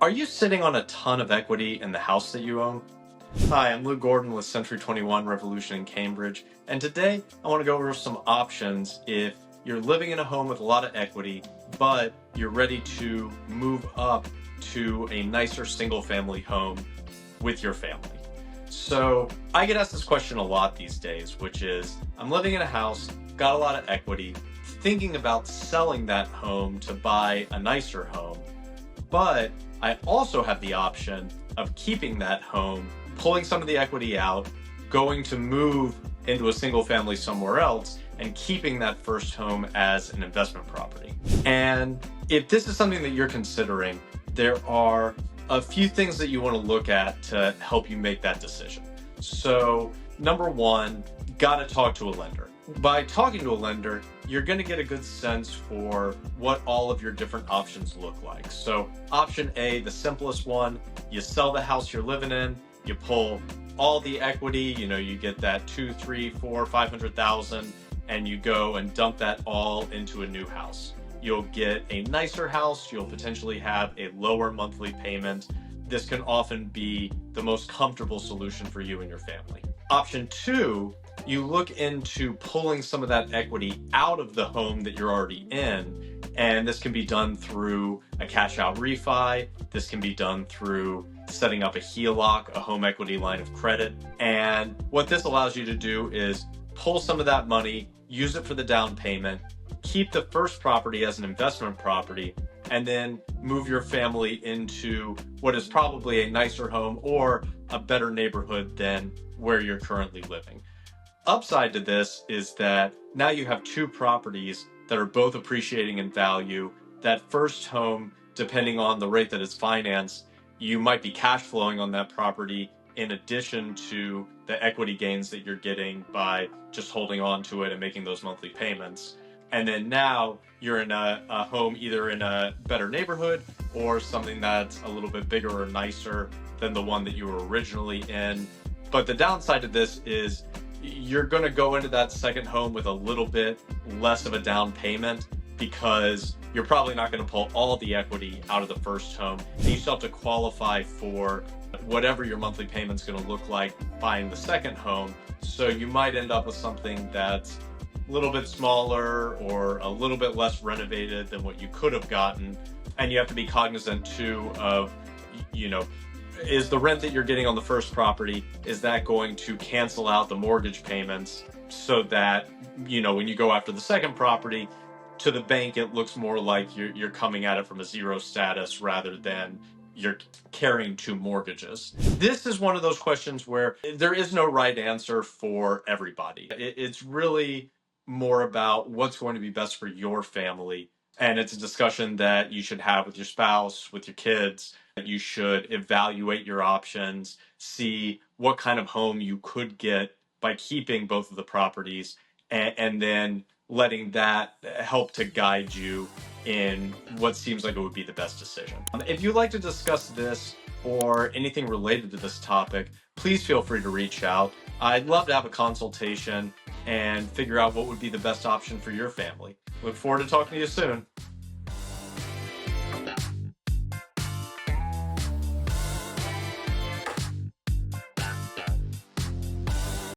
Are you sitting on a ton of equity in the house that you own? Hi, I'm Lou Gordon with Century 21 Revolution in Cambridge, and today I want to go over some options if you're living in a home with a lot of equity, but you're ready to move up to a nicer single family home with your family. So I get asked this question a lot these days, which is I'm living in a house, got a lot of equity, thinking about selling that home to buy a nicer home, but I also have the option of keeping that home, pulling some of the equity out, going to move into a single family somewhere else, and keeping that first home as an investment property. And if this is something that you're considering, there are a few things that you want to look at to help you make that decision. So, number one, got to talk to a lender. By talking to a lender, you're going to get a good sense for what all of your different options look like. So option A, the simplest one, you sell the house you're living in, you pull all the equity, you get that 2, 3, 4, 500,000, and you go and dump that all into a new house. You'll get a nicer house, you'll potentially have a lower monthly payment. This can often be the most comfortable solution for you and your family. Option two, you look into pulling some of that equity out of the home that you're already in. And this can be done through a cash out refi. This can be done through setting up a HELOC, a home equity line of credit. And what this allows you to do is pull some of that money, use it for the down payment, keep the first property as an investment property, and then move your family into what is probably a nicer home or a better neighborhood than where you're currently living. Upside to this is that now you have two properties that are both appreciating in value. That first home, depending on the rate that it's financed, you might be cash flowing on that property in addition to the equity gains that you're getting by just holding on to it and making those monthly payments. And then now you're in a home either in a better neighborhood or something that's a little bit bigger or nicer than the one that you were originally in. But the downside to this is you're going to go into that second home with a little bit less of a down payment because you're probably not going to pull all the equity out of the first home. And you still have to qualify for whatever your monthly payment's going to look like buying the second home. So you might end up with something that's a little bit smaller or a little bit less renovated than what you could have gotten. And you have to be cognizant too of, is the rent that you're getting on the first property, is that going to cancel out the mortgage payments so that, when you go after the second property, to the bank, it looks more like you're coming at it from a zero status rather than you're carrying two mortgages. This is one of those questions where there is no right answer for everybody. It's really more about what's going to be best for your family. And it's a discussion that you should have with your spouse, with your kids. You should evaluate your options, see what kind of home you could get by keeping both of the properties, and then letting that help to guide you in what seems like it would be the best decision. If you'd like to discuss this or anything related to this topic, please feel free to reach out. I'd love to have a consultation and figure out what would be the best option for your family. Look forward to talking to you soon.